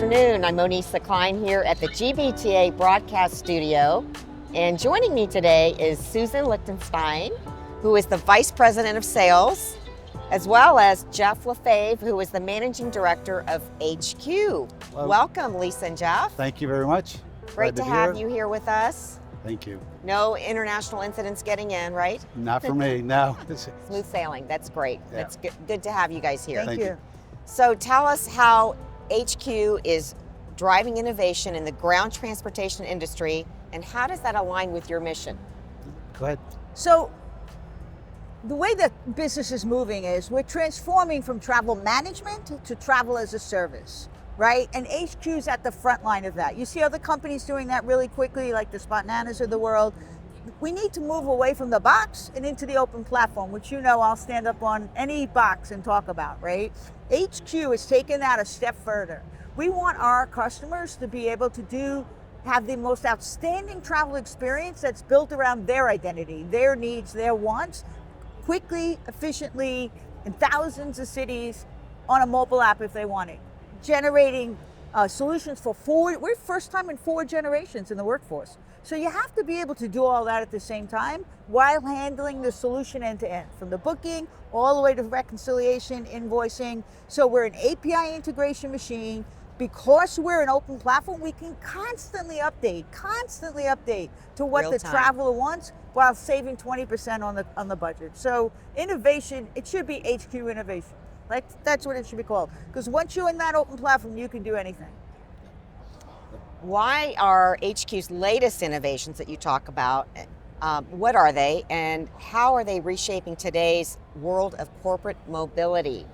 afternoon. I'm Monisa Klein here at the GBTA broadcast studio. And joining me today is Susan Lichtestein, who is the Vice President of Sales, as well as Jeff LaFave, who is the Managing Director of HQ. Hello. Welcome, Lisa and Jeff. Thank you very much. Great to have you here with us. Thank you. No international incidents getting in, right? Not for me, no. Smooth sailing, that's great. Yeah. That's good to have you guys here. Thank you. So tell us how HQ is driving innovation in the ground transportation industry, and how does that align with your mission? Go ahead. So the way that business is moving is we're transforming from travel management to travel as a service, right? And HQ is at the front line of that. You see other companies doing that really quickly, like the Spotnanas of the world. We need to move away from the box and into the open platform, which I'll stand up on any box and talk about, right? HQ is taking that a step further. We want our customers to be able to have the most outstanding travel experience that's built around their identity, their needs, their wants, quickly, efficiently, in thousands of cities on a mobile app if they want it. Generating solutions for we're first time in 4 generations in the workforce. So you have to be able to do all that at the same time while handling the solution end to end, from the booking all the way to reconciliation, invoicing. So we're an API integration machine. Because we're an open platform, we can constantly update to what the traveler wants while saving 20% on the budget. So innovation, it should be HQ innovation. That's what it should be called. Because once you're in that open platform, you can do anything. Why are HQ's latest innovations that you talk about, what are they, and how are they reshaping today's world of corporate mobility?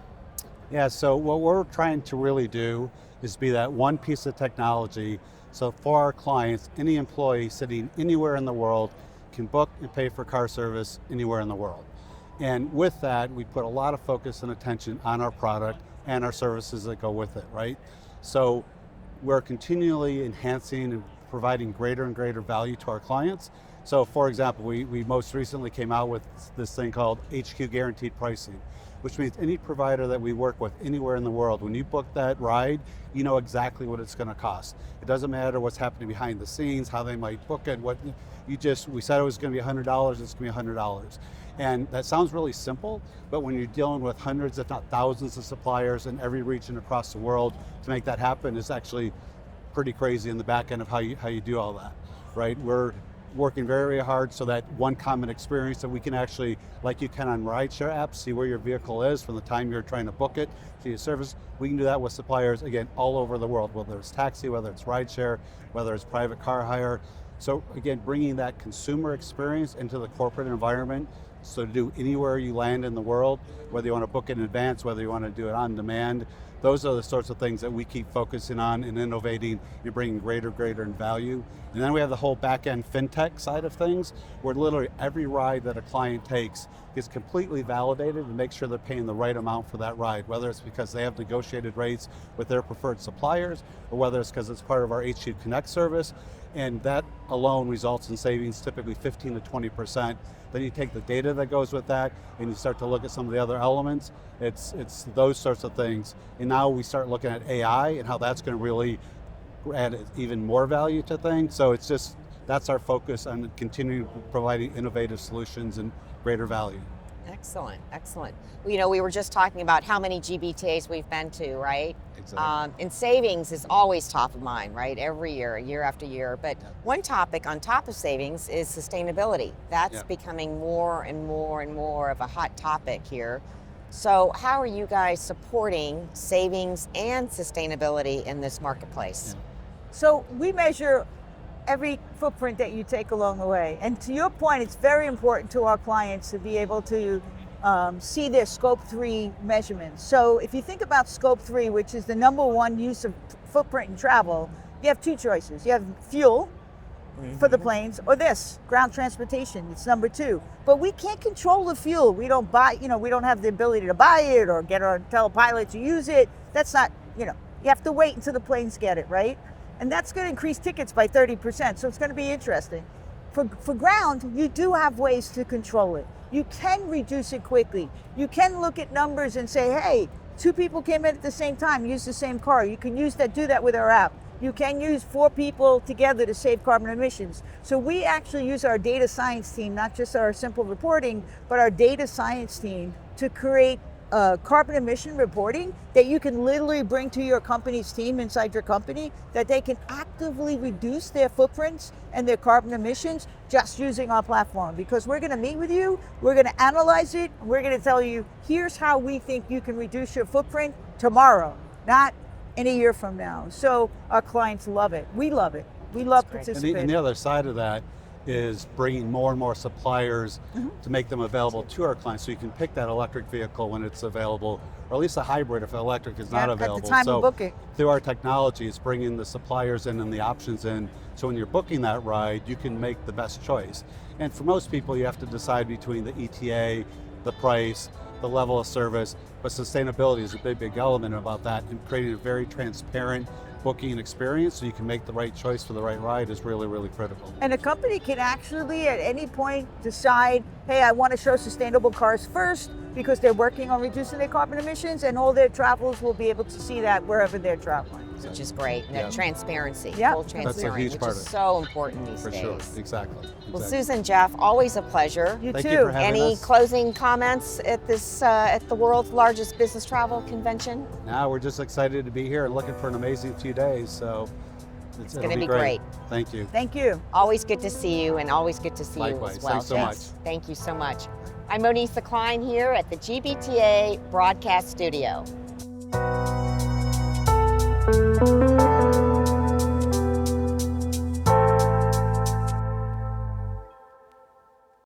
Yeah, so what we're trying to really do is be that one piece of technology so for our clients, any employee sitting anywhere in the world can book and pay for car service anywhere in the world. And with that, we put a lot of focus and attention on our product and our services that go with it, right? So we're continually enhancing and providing greater and greater value to our clients. So for example, we most recently came out with this thing called HQ Guaranteed Pricing, which means any provider that we work with anywhere in the world, when you book that ride, you know exactly what it's gonna cost. It doesn't matter what's happening behind the scenes, how they might book it, we said it was gonna be $100, it's gonna be $100. And that sounds really simple, but when you're dealing with hundreds, if not thousands of suppliers in every region across the world, to make that happen is actually pretty crazy in the back end of how you do all that, right? We're working very, very hard so that one common experience that we can actually, like you can on rideshare apps, see where your vehicle is from the time you're trying to book it to your service. We can do that with suppliers, again, all over the world, whether it's taxi, whether it's rideshare, whether it's private car hire. So again, bringing that consumer experience into the corporate environment, so to do anywhere you land in the world, whether you want to book it in advance, whether you want to do it on demand, those are the sorts of things that we keep focusing on and innovating and bringing greater in value. And then we have the whole back-end fintech side of things, where literally every ride that a client takes is completely validated to make sure they're paying the right amount for that ride, whether it's because they have negotiated rates with their preferred suppliers, or whether it's because it's part of our HQ Connect service. And that alone results in savings, typically 15 to 20%. Then you take the data that goes with that and you start to look at some of the other elements. It's those sorts of things. And now we start looking at AI and how that's going to really add even more value to things. So that's our focus on continuing providing innovative solutions and greater value. Excellent. Well, we were just talking about how many GBTAs we've been to, right? Exactly. And savings is always top of mind, right? Every year after year. But one topic on top of savings is sustainability. That's becoming more and more of a hot topic here. So how are you guys supporting savings and sustainability in this marketplace? So we measure every footprint that you take along the way. And to your point, it's very important to our clients to be able to see their scope 3 measurements. So if you think about scope 3, which is the number one use of footprint in travel, you have 2 choices. You have fuel for the planes, or ground transportation. It's number 2. But we can't control the fuel. We don't buy, we don't have the ability to buy it or tell a pilot to use it. That's not, you have to wait until the planes get it, right? And that's going to increase tickets by 30%. So it's going to be interesting. For ground, you do have ways to control it. You can reduce it quickly. You can look at numbers and say, hey, 2 people came in at the same time, use the same car. You can do that with our app. You can use 4 people together to save carbon emissions. So we actually use our data science team, not just our simple reporting, but our data science team to create carbon emission reporting that you can literally bring to your company's team inside your company, that they can actively reduce their footprints and their carbon emissions just using our platform. Because we're going to meet with you, we're going to analyze it, and we're going to tell you, here's how we think you can reduce your footprint tomorrow, not in a year from now. So our clients love it. We love it. We love participating. And the other side of that is bringing more and more suppliers to make them available to our clients. So you can pick that electric vehicle when it's available, or at least a hybrid if electric is not available. At the time of booking. Through our technology, it's bringing the suppliers in and the options in. So when you're booking that ride, you can make the best choice. And for most people, you have to decide between the ETA, the price, the level of service, but sustainability is a big element about that, and creating a very transparent booking experience so you can make the right choice for the right ride is really critical. And a company can actually at any point decide, hey, I want to show sustainable cars first because they're working on reducing their carbon emissions, and all their travelers will be able to see that wherever they're traveling. Which is great. And that transparency, Yeah. full transparency, That's a huge which part is of it. so important these For days. sure, exactly. Well, Susan, Jeff, always a pleasure. You Thank too. you for having Any us. closing comments at this at the world's largest business travel convention? Now we're just excited to be here and looking for an amazing 2 days. So it's gonna it'll be great. Thank you. Thank you. Always good to see you, and always good to see Likewise. you as well. Thanks so much. Thank you so much. I'm Monisa Klein here at the GBTA Broadcast Studio.